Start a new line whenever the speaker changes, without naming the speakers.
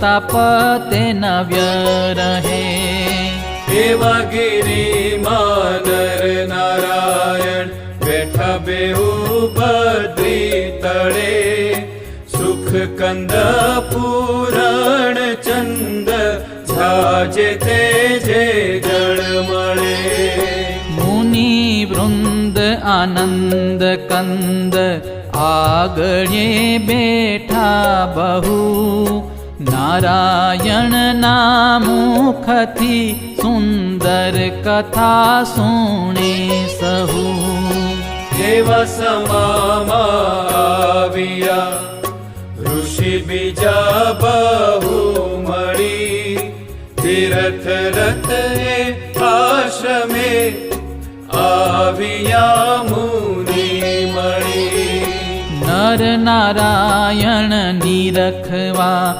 તાપ તેના વ્યરહે.
એવા ગિરિમાં નર નારાયણ બેઠા બેઉ બદ્રી તળે. સુખ કંદ પૂરણ ચંદ છાજે તેજે જળ મળે.
મુનિ વૃંદ આનંદ કંદ આગળે બેઠા બહુ. નારાયણ ના મુખથી સુંદર કથા સુણે સહુ.
એવા સમામાં આવ્યા ઋષિ બીજા બહુ મળી. તીર્થ રથ એ આશ્રમે આવ્યા મુનિ મળી.
નર નારાયણ નિરખવા